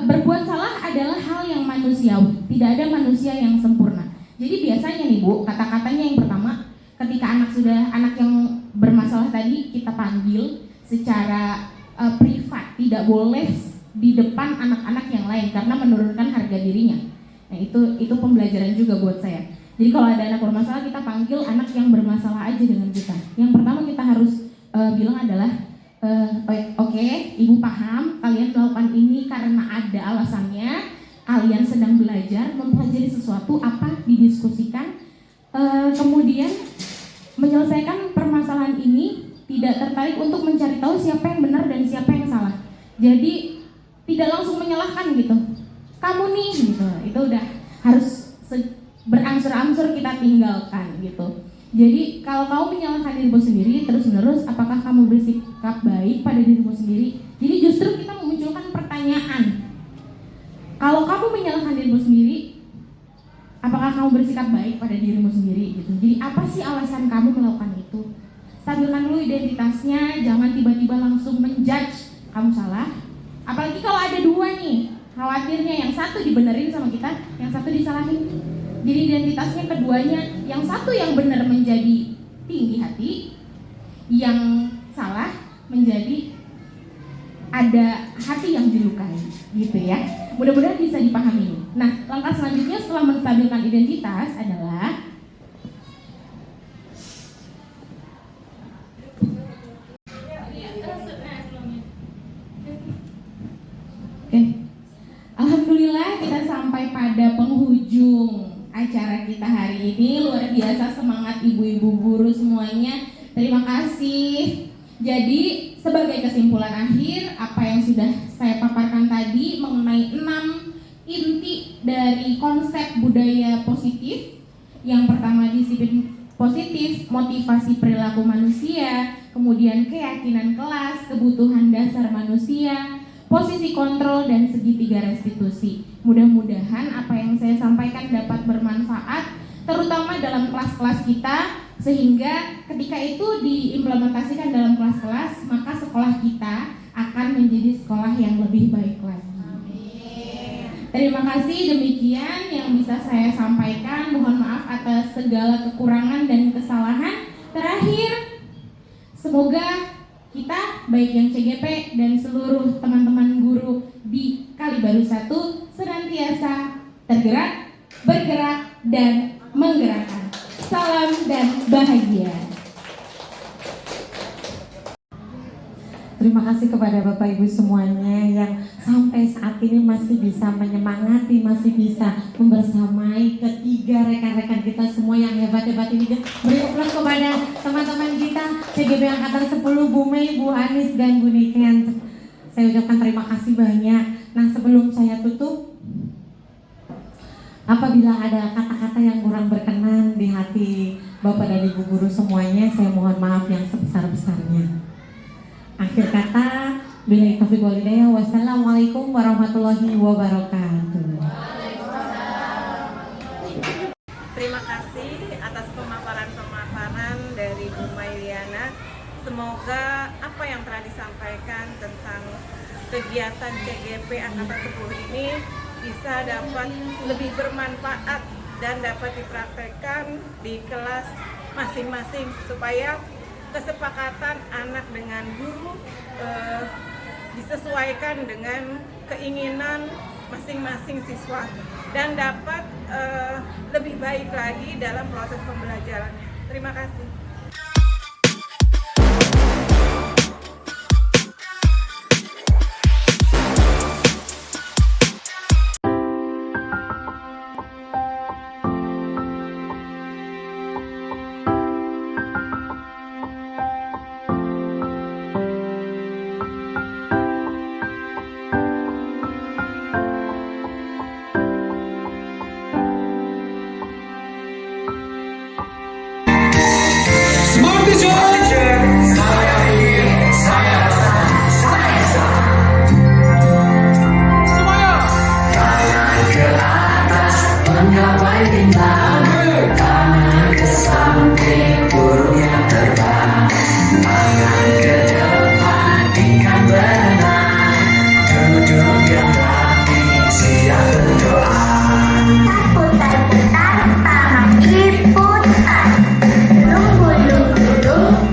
Berbuat salah adalah hal yang manusiawi. Tidak ada manusia yang sempurna. Jadi biasanya nih Bu, kata-katanya yang pertama, ketika anak yang bermasalah tadi kita panggil secara privat, tidak boleh di depan anak-anak yang lain karena menurunkan harga dirinya. Nah, itu pembelajaran juga buat saya. Jadi kalau ada anak bermasalah, kita panggil anak yang bermasalah aja dengan kita. Yang pertama kita harus bilang adalah oke, Ibu paham kalian melakukan ini karena ada alasannya. Kalian sedang belajar, mempelajari sesuatu, apa didiskusikan. Kemudian menyelesaikan permasalahan ini, tidak tertarik untuk mencari tahu siapa yang benar dan siapa yang salah. Jadi tidak langsung menyalahkan gitu. Kamu nih gitu. Itu udah harus berangsur-angsur kita tinggalkan gitu. Jadi kalau kamu menyalahkan dirimu sendiri terus-menerus, apakah kamu bersikap baik pada dirimu sendiri? Jadi justru kita memunculkan pertanyaan. Kalau kamu menyalahkan dirimu sendiri, apakah kamu bersikap baik pada dirimu sendiri gitu. Jadi apa sih alasan kamu melakukan itu? Stabilkan dulu identitasnya, jangan tiba-tiba langsung menjudge kamu salah. Apalagi kalau ada dua nih, khawatirnya yang satu dibenerin sama kita, yang satu disalahin. Jadi identitasnya keduanya, yang satu yang benar menjadi tinggi hati, yang salah menjadi ada hati yang dilukai, gitu ya. Mudah-mudahan bisa dipahami. Nah, langkah selanjutnya setelah menstabilkan identitas adalah Alhamdulillah kita sampai pada penghujung acara kita hari ini. Luar biasa semangat ibu-ibu guru semuanya. Terima kasih. Jadi sebagai kesimpulan akhir, apa yang sudah saya paparkan tadi mengenai 6 inti dari konsep budaya positif. Yang pertama disiplin positif, motivasi perilaku manusia, kemudian keyakinan kelas, kebutuhan dasar manusia, posisi kontrol, dan segitiga restitusi. Mudah-mudahan apa yang saya sampaikan dapat bermanfaat, terutama dalam kelas-kelas kita, sehingga ketika itu diimplementasikan dalam kelas-kelas, maka sekolah kita akan menjadi sekolah yang lebih baik lagi. Terima kasih, demikian yang bisa saya sampaikan. Mohon maaf atas segala kekurangan dan kesalahan. Terakhir, semoga kita, baik yang CGP dan seluruh teman-teman guru di Kalibaru 1, senantiasa tergerak, bergerak, dan menggerakkan. Salam dan bahagia. Terima kasih kepada Bapak Ibu semuanya yang sampai saat ini masih bisa menyemangati, masih bisa membersamai ketiga rekan-rekan kita semua yang hebat-hebat ini. Beri aplaus kepada teman-teman kita CGP Angkatan 10, Bu Mei, Bu Anis, dan Bu Niken. Saya ucapkan terima kasih banyak. Nah, sebelum saya tutup, apabila ada kata-kata yang kurang berkenan di hati Bapak dan Ibu guru semuanya, saya mohon maaf yang sebesar-besarnya. Akhir kata, billahi taufiq wal hidayah. Wassalamualaikum warahmatullahi wabarakatuh. Terima kasih atas pemaparan dari Bu Mailiana. Semoga apa yang telah disampaikan tentang kegiatan CGP Angkatan 10 ini bisa dapat lebih bermanfaat dan dapat dipraktekkan di kelas masing-masing supaya kesepakatan anak dengan guru disesuaikan dengan keinginan masing-masing siswa dan dapat lebih baik lagi dalam proses pembelajaran. Terima kasih. Menggapai bintang, tangan ke samping, burung yang terbang, tangan ke depan, ikan berenang, duduk yang rapi, siap berdoa. Putar-putar, tangan diputar, gulung-gulung-gulung,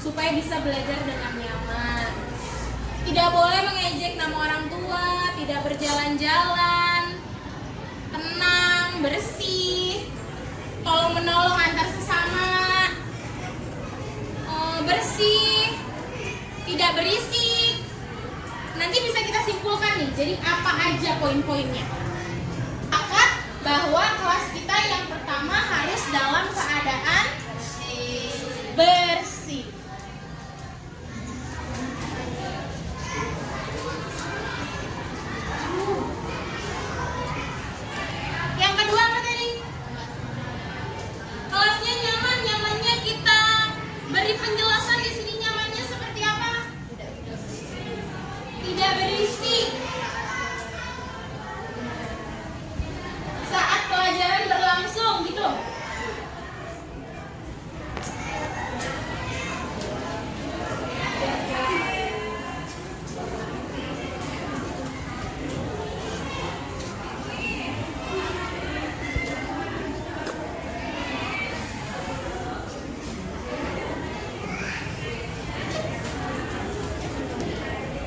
supaya bisa belajar dengan nyaman. Tidak boleh mengejek nama orang tua, tidak berjalan-jalan, tenang, bersih, tolong menolong antar sesama, bersih, tidak berisik. Nanti bisa kita simpulkan nih, jadi apa aja poin-poinnya. Sepakat bahwa kelas kita yang pertama harus dalam keadaan bersih. Yang kedua apa tadi? Kelasnya nyaman, nyamannya kita beri penjelasan di sini nyamannya seperti apa? Tidak berisik. Saat pelajaran berlangsung gitu.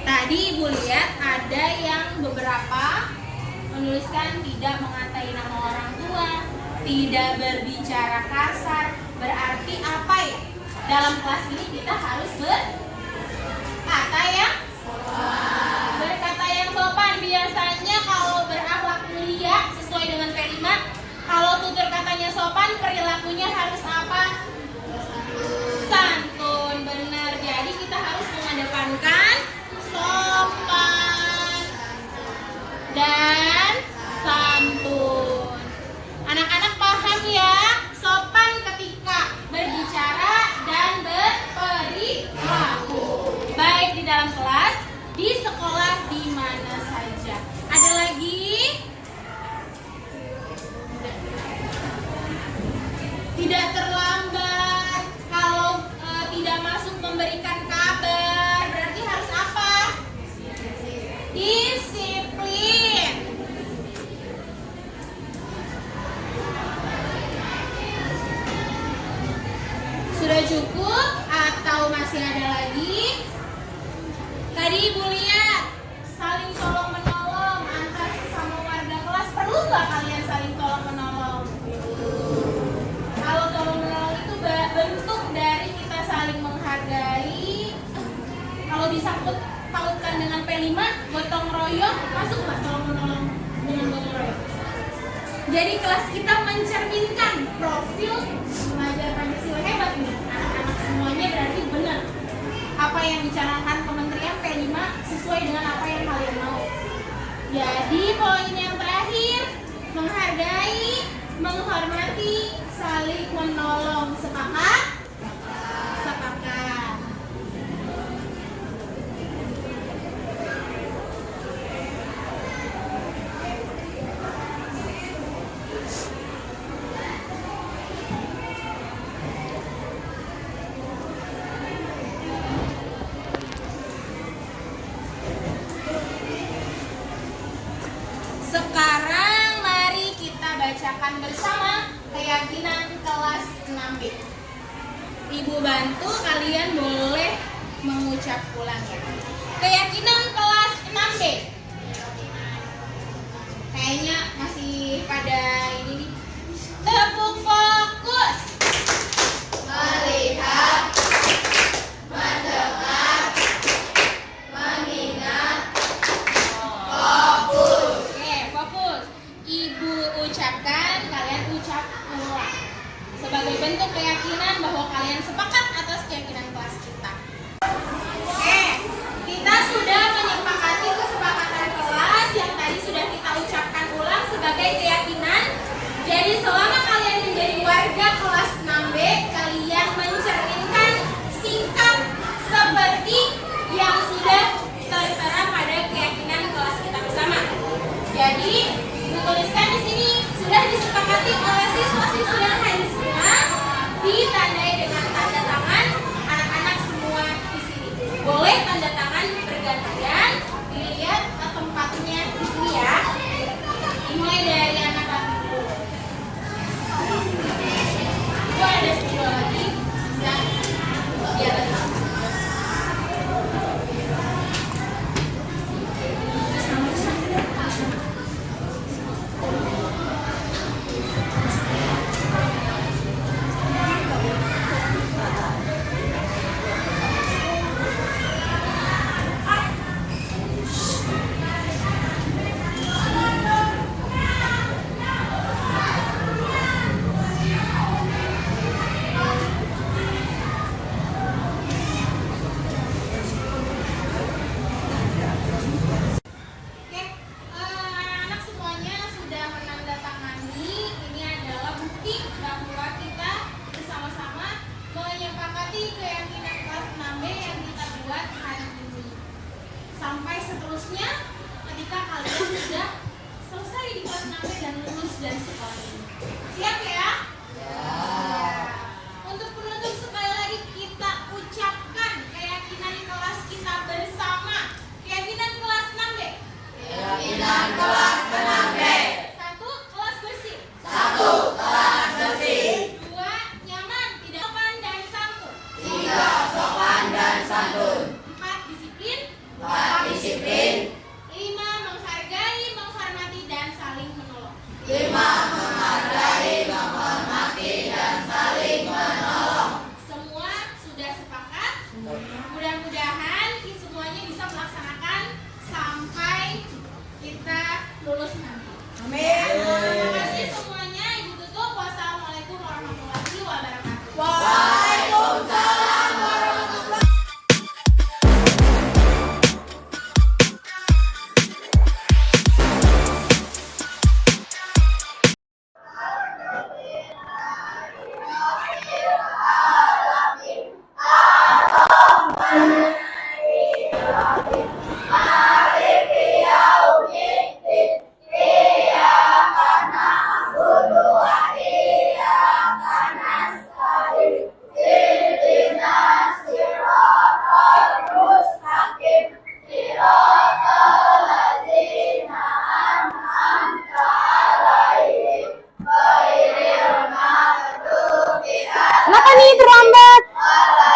Tadi Ibu lihat ada yang beberapa menuliskan tidak mengatai nama orang tua, tidak berbicara kasar. Berarti apa ya? Dalam kelas ini kita harus berkata yang sopan. Biasanya kalau berakhlak mulia sesuai dengan P5, kalau tutur katanya sopan, perilakunya harus apa? Santun, benar. Jadi kita harus mengedepankan sopan dan santun. Anak-anak paham ya? Sopan ketika berbicara dan berperilaku, baik di dalam kelas, di sekolah, di mana saja. Ada lagi? Tidak terlambat. Kalau tidak masuk memberikan kabar, berarti harus apa? Disiplin. Sudah cukup atau masih ada lagi? Tadi Ibu lihat saling tolong menolong antar sesama warga kelas. Perlu nggak kalian saling tolong menolong? Kalau tolong menolong itu bentuk dari kita saling menghargai. Kalau disangkut pautkan dengan P5, gotong royong, masuk nggak tolong menolong dengan gotong royong? Jadi kelas kita mencerminkan profil pelajar Pancasila hebat nih. Anak-anak semuanya berarti benar. Apa yang dicanangkan Kementerian P5 sesuai dengan apa yang kalian mau. Jadi poin yang terakhir, menghargai, menghormati, saling menolong. Sepakat? Sepakat. Sekarang mari kita bacakan bersama keyakinan kelas 6B. Ibu bantu kalian boleh mengucap ulang ya. Keyakinan kelas 6B. Kayaknya masih pada ini nih. Tepuk fokus. Melihat, mendengar, mengingat, fokus. Oke, fokus. Ibu ucapkan, kalian ucap ulang. Sebagai bentuk keyakinan bahwa kalian sepakat atas keyakinan kelas kita. Oke, kita sudah menyepakati kesepakatan kelas yang tadi sudah kita ucapkan ulang sebagai keyakinan. Jadi selama kalian menjadi warga dan sekolah ini. Siap ya? Untuk penutup sekali lagi kita ucapkan keyakinan kelas kita bersama. Keyakinan kelas 6B. Keyakinan kelas 6B. 1. Kelas bersih. 1. Kelas bersih. 2. Nyaman, tidak sopan dan santun. 3. Sopan dan santun. 4. Disiplin. 4. Disiplin. 5. Menghargai, menghormati dan saling menolong. 5. Menghargai, menghormati dan saling menolong. Semua sudah sepakat? Mudah-mudahan semuanya bisa melaksanakan sampai kita lulus nanti. Amin. Terima kasih semuanya. Ibu tutup. Wassalamualaikum warahmatullahi wabarakatuh. Waalaikumsalam warahmatullahi. Kenapa nih terlambat?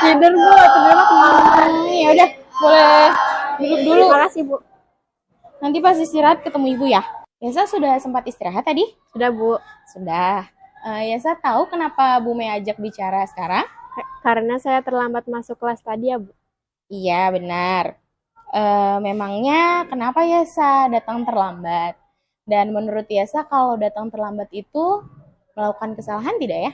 Tidur Bu, tidurnya kemana? Ya udah, boleh duduk dulu. Terima kasih Bu. Nanti pas istirahat ketemu Ibu ya. Yasa sudah sempat istirahat tadi? Sudah Bu. Sudah. Yasa tahu kenapa Bu Mei ajak bicara sekarang? Karena saya terlambat masuk kelas tadi ya Bu. Iya benar. Memangnya kenapa Yasa datang terlambat? Dan menurut Yasa kalau datang terlambat itu melakukan kesalahan tidak ya?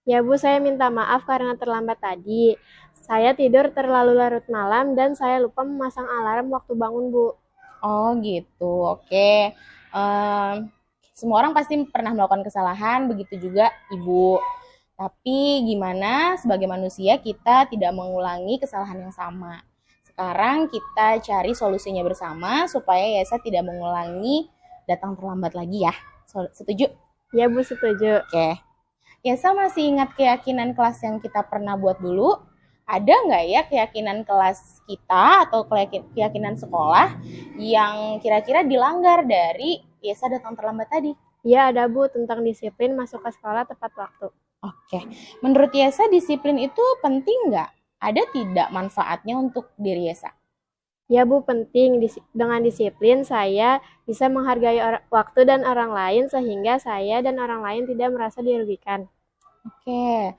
Ya Bu, saya minta maaf karena terlambat tadi. Saya tidur terlalu larut malam dan saya lupa memasang alarm waktu bangun Bu. Oh gitu, oke. Semua orang pasti pernah melakukan kesalahan, begitu juga Ibu. Tapi gimana sebagai manusia kita tidak mengulangi kesalahan yang sama. Sekarang kita cari solusinya bersama supaya Yasa tidak mengulangi datang terlambat lagi ya. Setuju? Ya Bu, setuju. Oke. Yasa masih ingat keyakinan kelas yang kita pernah buat dulu? Ada nggak ya keyakinan kelas kita atau keyakinan sekolah yang kira-kira dilanggar dari Yasa datang terlambat tadi? Ya ada Bu, tentang disiplin masuk ke sekolah tepat waktu. Oke. Menurut Yasa disiplin itu penting nggak? Ada tidak manfaatnya untuk diri Yasa? Ya Bu, penting. Dengan disiplin saya bisa menghargai waktu dan orang lain sehingga saya dan orang lain tidak merasa dirugikan. Oke.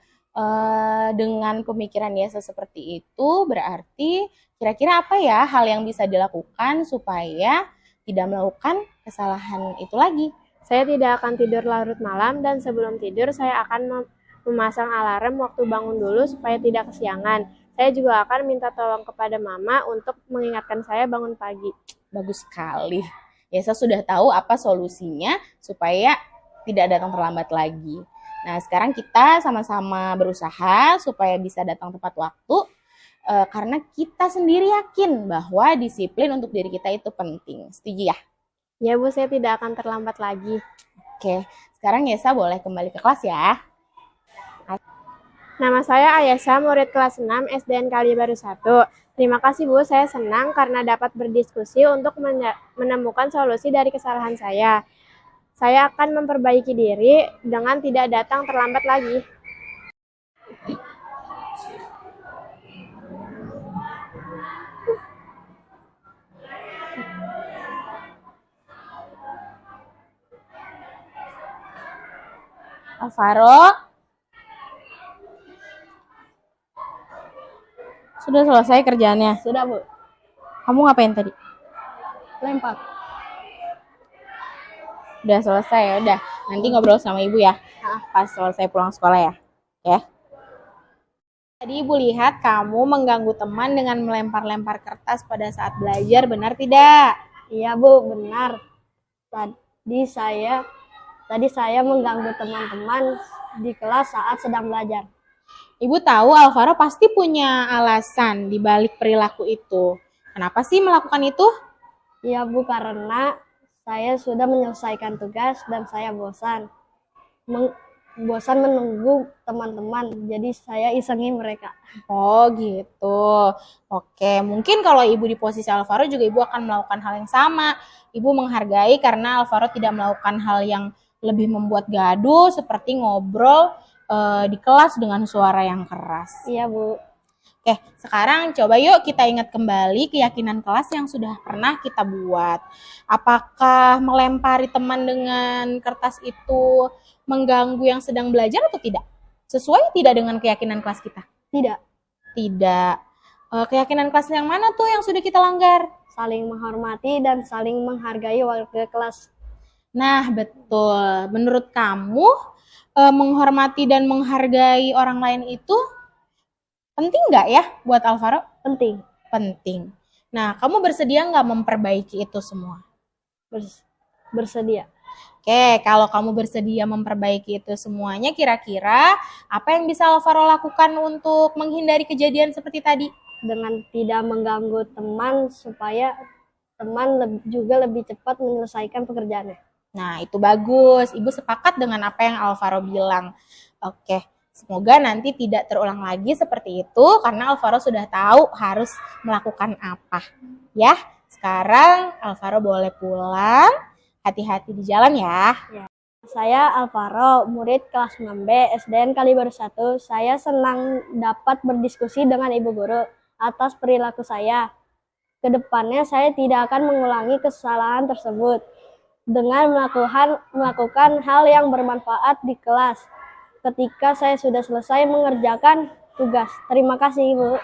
Dengan pemikiran Yasa seperti itu berarti kira-kira apa ya hal yang bisa dilakukan supaya tidak melakukan kesalahan itu lagi? Saya tidak akan tidur larut malam dan sebelum tidur saya akan memasang alarm waktu bangun dulu supaya tidak kesiangan. Saya juga akan minta tolong kepada Mama untuk mengingatkan saya bangun pagi. Bagus sekali. Yasa sudah tahu apa solusinya supaya tidak datang terlambat lagi. Nah, sekarang kita sama-sama berusaha supaya bisa datang tepat waktu karena kita sendiri yakin bahwa disiplin untuk diri kita itu penting. Setuju ya? Ya Bu, saya tidak akan terlambat lagi. Oke, sekarang Yasa boleh kembali ke kelas ya. Nama saya Ayasa, murid kelas 6 SDN Kalibaru 1. Terima kasih Bu, saya senang karena dapat berdiskusi untuk menemukan solusi dari kesalahan saya. Saya akan memperbaiki diri dengan tidak datang terlambat lagi. Alvaro, sudah selesai kerjaannya? Sudah Bu. Kamu ngapain tadi? Lempar. Udah selesai ya, udah. Nanti ngobrol sama ibu ya. Pas selesai pulang sekolah ya. Oke. Tadi ibu lihat kamu mengganggu teman dengan melempar-lempar kertas pada saat belajar, benar tidak? Iya Bu, benar. Tadi saya mengganggu teman-teman di kelas saat sedang belajar. Ibu tahu Alvaro pasti punya alasan di balik perilaku itu. Kenapa sih melakukan itu? Iya Bu, karena Saya sudah menyelesaikan tugas dan saya bosan menunggu teman-teman, jadi saya isengi mereka. Oh gitu. Oke, mungkin kalau ibu di posisi Alvaro juga ibu akan melakukan hal yang sama. Ibu menghargai karena Alvaro tidak melakukan hal yang lebih membuat gaduh seperti ngobrol di kelas dengan suara yang keras. Iya, Bu. Oke, sekarang coba yuk kita ingat kembali keyakinan kelas yang sudah pernah kita buat. Apakah melempari teman dengan kertas itu mengganggu yang sedang belajar atau tidak? Sesuai tidak dengan keyakinan kelas kita? Tidak. Tidak. Keyakinan kelas yang mana tuh yang sudah kita langgar? Saling menghormati dan saling menghargai warga kelas. Nah, betul. Menurut kamu, menghormati dan menghargai orang lain itu penting nggak ya buat Alvaro? Penting. Penting. Nah, kamu bersedia nggak memperbaiki itu semua? Bersedia. Oke, kalau kamu bersedia memperbaiki itu semuanya, kira-kira apa yang bisa Alvaro lakukan untuk menghindari kejadian seperti tadi? Dengan tidak mengganggu teman supaya teman juga lebih cepat menyelesaikan pekerjaannya. Nah, itu bagus. Ibu sepakat dengan apa yang Alvaro bilang. Oke, semoga nanti tidak terulang lagi seperti itu karena Alvaro sudah tahu harus melakukan apa. Ya, sekarang Alvaro boleh pulang. Hati-hati di jalan ya. Saya Alvaro, murid kelas 6B SDN Kalibaru 1. Saya senang dapat berdiskusi dengan Ibu Guru atas perilaku saya. Kedepannya saya tidak akan mengulangi kesalahan tersebut dengan melakukan hal yang bermanfaat di kelas ketika saya sudah selesai mengerjakan tugas. Terima kasih, Ibu.